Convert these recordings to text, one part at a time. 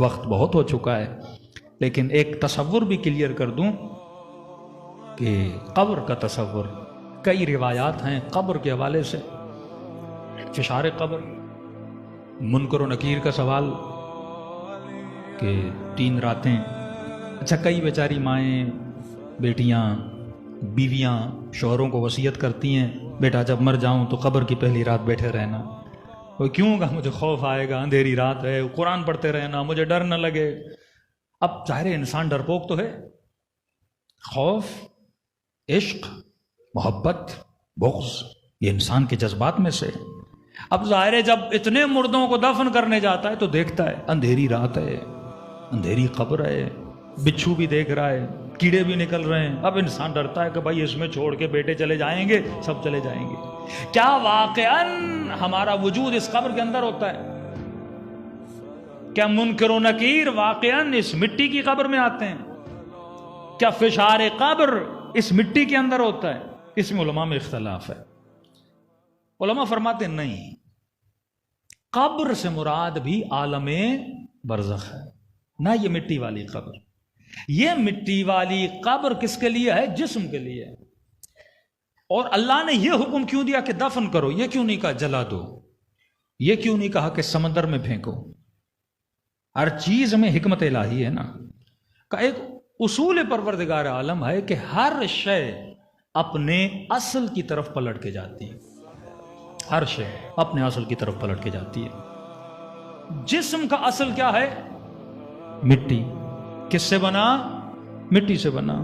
وقت بہت ہو چکا ہے، لیکن ایک تصور بھی کلیئر کر دوں کہ قبر کا تصور، کئی روایات ہیں قبر کے حوالے سے، فشار قبر، منکر و نکیر کا سوال کہ 3 راتیں، اچھا کئی بیچاری مائیں، بیٹیاں، بیویاں شوہروں کو وصیت کرتی ہیں بیٹا جب مر جاؤں تو قبر کی پہلی رات بیٹھے رہنا، وہ کیوں گا مجھے خوف آئے گا، اندھیری رات ہے، قرآن پڑھتے رہنا، مجھے ڈر نہ لگے۔ اب ظاہر انسان ڈرپوک تو ہے، خوف، عشق، محبت، بغض یہ انسان کے جذبات میں سے۔ اب ظاہر ہے جب اتنے مردوں کو دفن کرنے جاتا ہے تو دیکھتا ہے اندھیری رات ہے، اندھیری قبر ہے، بچھو بھی دیکھ رہا ہے، کیڑے بھی نکل رہے ہیں، اب انسان ڈرتا ہے کہ بھائی اس میں چھوڑ کے بیٹے چلے جائیں گے، سب چلے جائیں گے، کیا واقعاً ہمارا وجود اس قبر کے اندر ہوتا ہے؟ کیا منکر و نکیر واقعاً اس مٹی کی قبر میں آتے ہیں؟ کیا فشار قبر اس مٹی کے اندر ہوتا ہے؟ اس میں علماء میں اختلاف ہے۔ علماء فرماتے ہیں نہیں، قبر سے مراد بھی عالم برزخ ہے، نہ یہ مٹی والی قبر۔ یہ مٹی والی قبر کس کے لیے ہے؟ جسم کے لیے۔ اور اللہ نے یہ حکم کیوں دیا کہ دفن کرو؟ یہ کیوں نہیں کہا جلا دو؟ یہ کیوں نہیں کہا کہ سمندر میں پھینکو؟ ہر چیز میں حکمت الہی ہے نا۔ کا ایک اصول پروردگار عالم ہے کہ ہر شے اپنے اصل کی طرف پلٹ کے جاتی ہے، ہر شے اپنے اصل کی طرف پلٹ کے جاتی ہے۔ جسم کا اصل کیا ہے؟ مٹی۔ کس سے بنا؟ مٹی سے بنا۔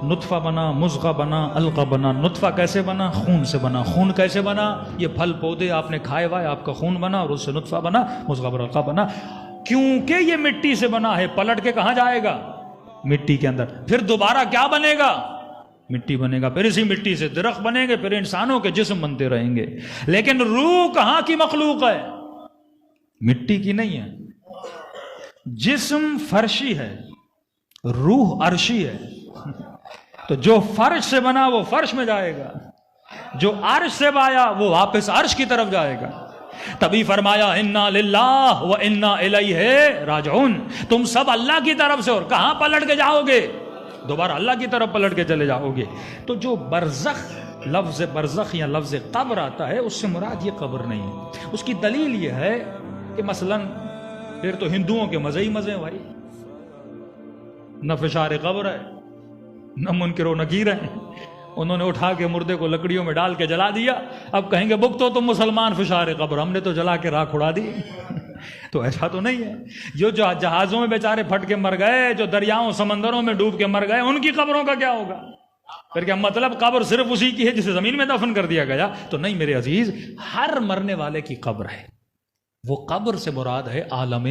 نطفہ بنا، مضغہ بنا، علقہ بنا۔ نطفہ کیسے بنا؟ خون سے بنا۔ خون کیسے بنا؟ یہ پھل پودے آپ نے کھائے ہوئے، آپ کا خون بنا اور اس سے نطفہ بنا، مضغہ اور علقہ بنا۔ کیونکہ یہ مٹی سے بنا ہے، پلٹ کے کہاں جائے گا؟ مٹی کے اندر۔ پھر دوبارہ کیا بنے گا؟ مٹی بنے گا، پھر اسی مٹی سے درخت بنے گے، پھر انسانوں کے جسم بنتے رہیں گے۔ لیکن روح کہاں کی مخلوق ہے؟ مٹی کی نہیں ہے۔ جسم فرشی ہے، روح عرشی ہے۔ تو جو فرش سے بنا وہ فرش میں جائے گا، جو عرش سے بایا وہ واپس عرش کی طرف جائے گا۔ تبھی فرمایا انا للہ و انا الیہ راجعون، تم سب اللہ کی طرف سے، اور کہاں پلٹ کے جاؤ گے؟ دوبارہ اللہ کی طرف پلٹ کے چلے جاؤ گے۔ تو جو برزخ، لفظ برزخ یا لفظ قبر آتا ہے، اس سے مراد یہ قبر نہیں ہے۔ اس کی دلیل یہ ہے کہ مثلاً پھر تو ہندوؤں کے مزے ہی مزے ہیں بھائی، نہ فشار قبر ہے، نہ منکر و نکیر ہے، انہوں نے اٹھا کے مردے کو لکڑیوں میں ڈال کے جلا دیا، اب کہیں گے بک تو تم مسلمان، فشار قبر ہم نے تو جلا کے راکھ اڑا دی۔ تو ایسا تو نہیں ہے۔ جو جہازوں میں بیچارے پھٹ کے مر گئے، جو دریاؤں سمندروں میں ڈوب کے مر گئے، ان کی قبروں کا کیا ہوگا؟ پھر کیا مطلب قبر صرف اسی کی ہے جسے زمین میں دفن کر دیا گیا؟ تو نہیں میرے عزیز، ہر مرنے والے کی قبر ہے۔ وہ قبر سے مراد ہے عالم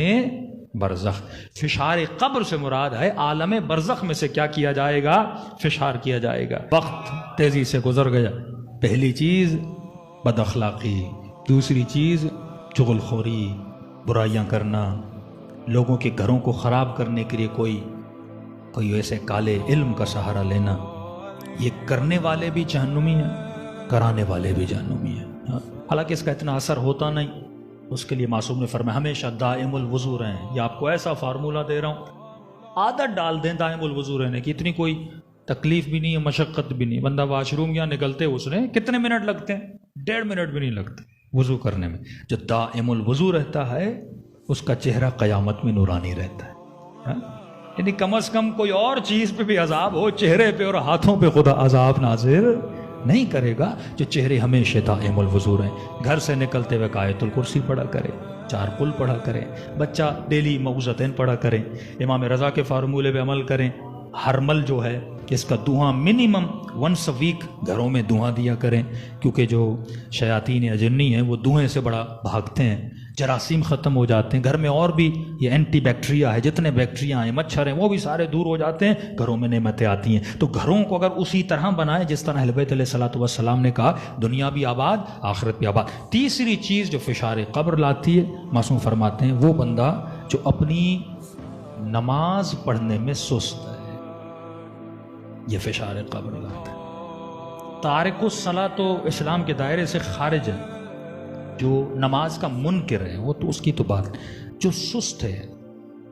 برزخ، فشار قبر سے مراد ہے عالم برزخ میں سے کیا کیا جائے گا؟ فشار کیا جائے گا۔ وقت تیزی سے گزر گیا۔ پہلی چیز بد اخلاقی، دوسری چیز چغل خوری، برائیاں کرنا، لوگوں کے گھروں کو خراب کرنے کے لیے کوئی ایسے کالے علم کا سہارا لینا۔ یہ کرنے والے بھی جہنمی ہیں، کرانے والے بھی جہنمی ہیں۔ حالانکہ اس کا اتنا اثر ہوتا نہیں، اس کے لیے معصوم نے فرمایا ہمیشہ دائم الوضو رہیں۔ یہ آپ کو ایسا فارمولہ دے رہا ہوں، عادت ڈال دیں دائم الوضو رہنے کی، اتنی کوئی تکلیف بھی نہیں ہے، مشقت بھی نہیں۔ بندہ واش روم یا نکلتے اس نے کتنے منٹ لگتے ہیں؟ 1.5 منٹ بھی نہیں لگتے وضو کرنے میں۔ جو دائم الوضو رہتا ہے اس کا چہرہ قیامت میں نورانی رہتا ہے۔ یعنی کم از کم کوئی اور چیز پہ بھی عذاب ہو، چہرے پہ اور ہاتھوں پہ خدا عذاب نازل نہیں کرے گا۔ جو چہرے ہمیشہ دائم الوضو رہیں، گھر سے نکلتے ہوئے آیت الکرسی پڑھا کرے، 4 قل پڑھا کریں، بچہ ڈیلی معوذتین پڑھا کریں، امام رضا کے فارمولے پہ عمل کریں۔ ہرمل جو ہے اس کا دعا منیمم 1 ویک گھروں میں دعا دیا کریں، کیونکہ جو شیاطین اجنی ہیں وہ دعائیں سے بڑا بھاگتے ہیں، جراثیم ختم ہو جاتے ہیں گھر میں، اور بھی یہ اینٹی بیکٹیریا ہے، جتنے بیکٹیریا ہیں، مچھر ہیں، وہ بھی سارے دور ہو جاتے ہیں، گھروں میں نعمتیں آتی ہیں۔ تو گھروں کو اگر اسی طرح بنائے جس طرح اہل بیت علیہ الصلوۃ والسلام نے کہا، دنیا بھی آباد، آخرت بھی آباد۔ تیسری چیز جو فشار قبر لاتی ہے، معصوم فرماتے ہیں وہ بندہ جو اپنی نماز پڑھنے میں سست ہے، یہ فشار قبر لاتا ہے۔ تارک الصلاۃ تو اسلام کے دائرے سے خارج ہے، جو نماز کا منکر ہے وہ تو اس کی تو بات، جو سست ہے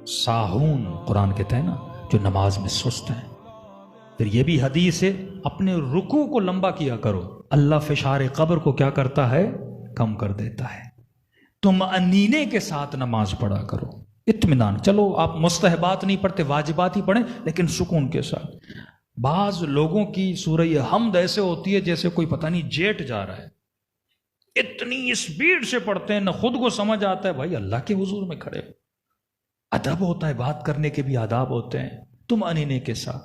ساہون قرآن کہتا ہے نا، جو نماز میں سست ہیں۔ پھر یہ بھی حدیث ہے، اپنے رکوع کو لمبا کیا کرو، اللہ فشار قبر کو کیا کرتا ہے؟ کم کر دیتا ہے۔ تم انینے کے ساتھ نماز پڑھا کرو، اطمینان۔ چلو آپ مستحبات نہیں پڑھتے، واجبات ہی پڑھیں، لیکن سکون کے ساتھ۔ بعض لوگوں کی سورہ حمد ایسے ہوتی ہے جیسے کوئی پتہ نہیں جیٹ جا رہا ہے، اتنی اسپیڈ سے پڑھتے ہیں، نہ خود کو سمجھ آتا ہے بھائی اللہ کے حضور میں کھڑے ہو۔ ادب ہوتا ہے، بات کرنے کے بھی آداب ہوتے ہیں۔ تم انینے کے ساتھ،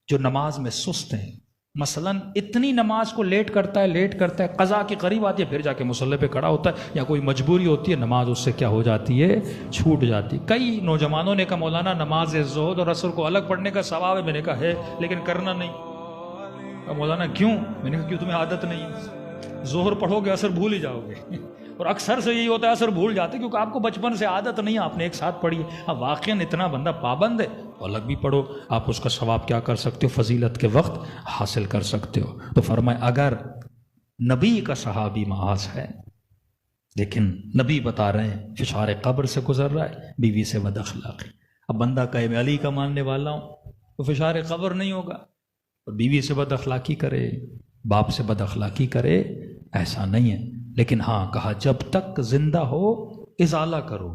جو نماز میں سست ہیں، مثلا اتنی نماز کو لیٹ کرتا ہے، قضا کے قریب آتی ہے، پھر جا کے مصلی پہ کھڑا ہوتا ہے، یا کوئی مجبوری ہوتی ہے، نماز اس سے کیا ہو جاتی ہے؟ چھوٹ جاتی ہے۔ کئی نوجوانوں نے کہا مولانا نماز زہد اور عصر کو الگ پڑھنے کا ثواب ہے، میں نے کہا ہے لیکن کرنا نہیں۔ کہا مولانا کیوں؟ میں نے کہا کیوں؟ تمہیں عادت نہیں ہے، ظہر پڑھو گے عصر بھول ہی جاؤ گے، اور اکثر سے یہی ہوتا ہے عصر بھول جاتے کیونکہ آپ کو بچپن سے عادت نہیں ہے، آپ نے ایک ساتھ پڑھی ہے۔ اب واقعاً اتنا بندہ پابند ہے تو الگ بھی پڑھو، آپ اس کا ثواب کیا کر سکتے ہو؟ فضیلت کے وقت حاصل کر سکتے ہو۔ تو فرمائے اگر نبی کا صحابی معاذ ہے، لیکن نبی بتا رہے ہیں فشار قبر سے گزر رہا ہے، بیوی سے بد اخلاقی۔ اب بندہ کہے میں علی کا ماننے والا ہوں تو فشار قبر نہیں ہوگا، اور بیوی سے بد اخلاقی کرے، باپ سے بد اخلاقی کرے، ایسا نہیں ہے۔ لیکن ہاں کہا جب تک زندہ ہو ازالہ کرو،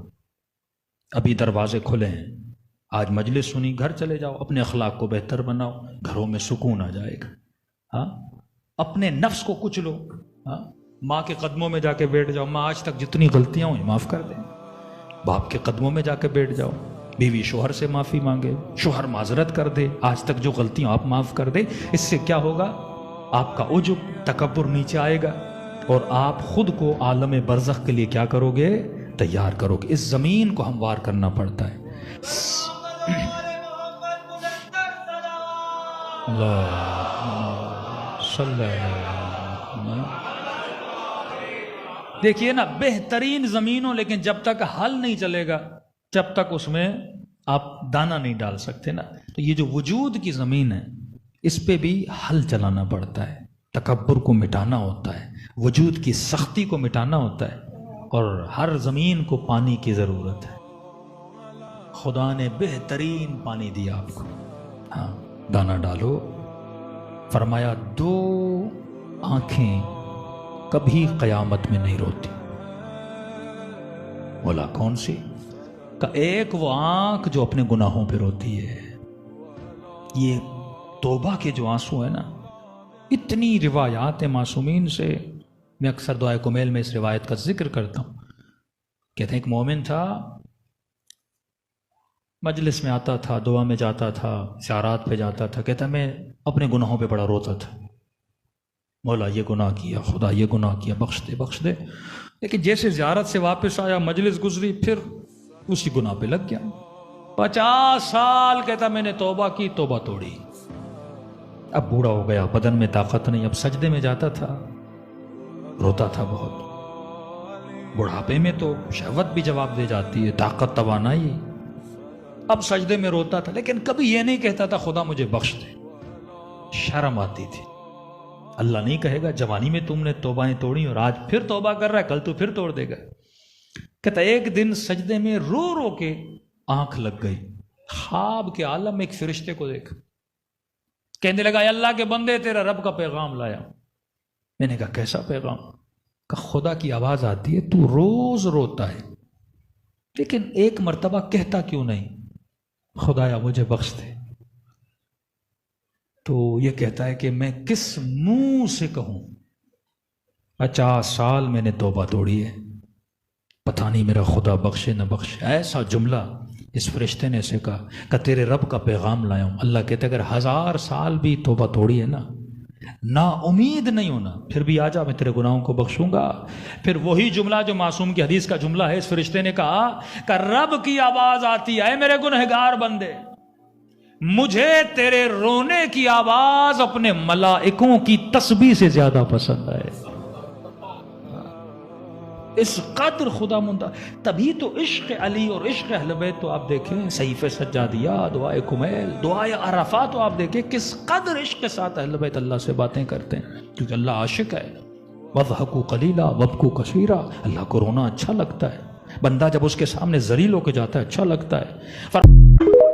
ابھی دروازے کھلے ہیں، آج مجلس سنی، گھر چلے جاؤ، اپنے اخلاق کو بہتر بناؤ، گھروں میں سکون آ جائے گا۔ ہاں اپنے نفس کو کچلو، ہاں ماں کے قدموں میں جا کے بیٹھ جاؤ، ماں آج تک جتنی غلطیاں ہوئی معاف کر دیں۔ باپ کے قدموں میں جا کے بیٹھ جاؤ، بیوی شوہر سے معافی مانگے، شوہر معذرت کر دے، آج تک جو غلطیاں آپ معاف کر دے۔ اس سے کیا ہوگا؟ آپ کا عجب، تکبر نیچے آئے گا، اور آپ خود کو عالم برزخ کے لیے کیا کرو گے؟ تیار کرو گے۔ اس زمین کو ہموار کرنا پڑتا ہے۔ دیکھیے نا، بہترین زمین ہو لیکن جب تک حل نہیں چلے گا، جب تک اس میں آپ دانہ نہیں ڈال سکتے نا، تو یہ جو وجود کی زمین ہے اس پہ بھی حل چلانا پڑتا ہے، تکبر کو مٹانا ہوتا ہے، وجود کی سختی کو مٹانا ہوتا ہے، اور ہر زمین کو پانی کی ضرورت ہے۔ خدا نے بہترین پانی دیا آپ کو، ہاں دانہ ڈالو۔ فرمایا دو آنکھیں کبھی قیامت میں نہیں روتی۔ بولا کون سی؟ کہ ایک وہ آنکھ جو اپنے گناہوں پہ روتی ہے۔ یہ توبہ کے جو آنسو ہے نا، اتنی روایات ہیں معصومین سے، میں اکثر دعائے کمیل میں اس روایت کا ذکر کرتا ہوں۔ کہتے ہیں ایک مومن تھا، مجلس میں آتا تھا، دعا میں جاتا تھا، زیارات پہ جاتا تھا، کہتا میں اپنے گناہوں پہ بڑا روتا تھا، مولا یہ گناہ کیا، خدا یہ گناہ کیا، بخش دے بخش دے۔ لیکن جیسے زیارت سے واپس آیا، مجلس گزری، پھر اسی گناہ پہ لگ گیا۔ 50 سال کہتا میں نے توبہ کی، توبہ توڑی، اب بوڑھا ہو گیا، بدن میں طاقت نہیں، اب سجدے میں جاتا تھا، روتا تھا بہت۔ بڑھاپے میں تو شہوت بھی جواب دے جاتی ہے، طاقت توانائی، اب سجدے میں روتا تھا، لیکن کبھی یہ نہیں کہتا تھا خدا مجھے بخش دے، شرم آتی تھی۔ اللہ نہیں کہے گا جوانی میں تم نے توبائیں توڑی اور آج پھر توبہ کر رہا ہے، کل تو پھر توڑ دے گا۔ کہتا ایک دن سجدے میں رو رو کے آنکھ لگ گئی، خواب کے عالم میں ایک فرشتے کو دیکھا، کہنے لگا اے اللہ کے بندے تیرا رب کا پیغام لایا۔ میں نے کہا کیسا پیغام؟ کہ خدا کی آواز آتی ہے تو روز روتا ہے لیکن ایک مرتبہ کہتا کیوں نہیں خدایا مجھے بخش دے؟ تو یہ کہتا ہے کہ میں کس منہ سے کہوں، 50 سال میں نے توبہ توڑی ہے، پتہ نہیں میرا خدا بخشے نہ بخشے۔ ایسا جملہ اس فرشتے نے اسے کہا کہ تیرے رب کا پیغام لایا ہوں۔ اللہ کہتے اگر 1000 سال بھی توبہ توڑی ہے نا امید نہیں ہونا، پھر بھی آجا میں تیرے گناہوں کو بخشوں گا۔ پھر وہی جملہ جو معصوم کی حدیث کا جملہ ہے، اس فرشتے نے کہا کہ رب کی آواز آتی ہے میرے گنہگار بندے، مجھے تیرے رونے کی آواز اپنے ملائکوں کی تسبیح سے زیادہ پسند ہے۔ اس قدر خدا منتا، تبھی تو عشق علی اور عشق اہل بیت تو آپ دیکھیں، صحیفہ سجادیہ، دعائے کمیل، دعائے عرفات تو آپ دیکھیں کس قدر عشق کے ساتھ اہل بیت اللہ سے باتیں کرتے ہیں، کیونکہ اللہ عاشق ہے۔ وَضْحَكُوا قَلِيلًا وَابْكُوا كَثِيرًا، اللہ کو رونا اچھا لگتا ہے۔ بندہ جب اس کے سامنے ذلیل ہو کے جاتا ہے اچھا لگتا ہے.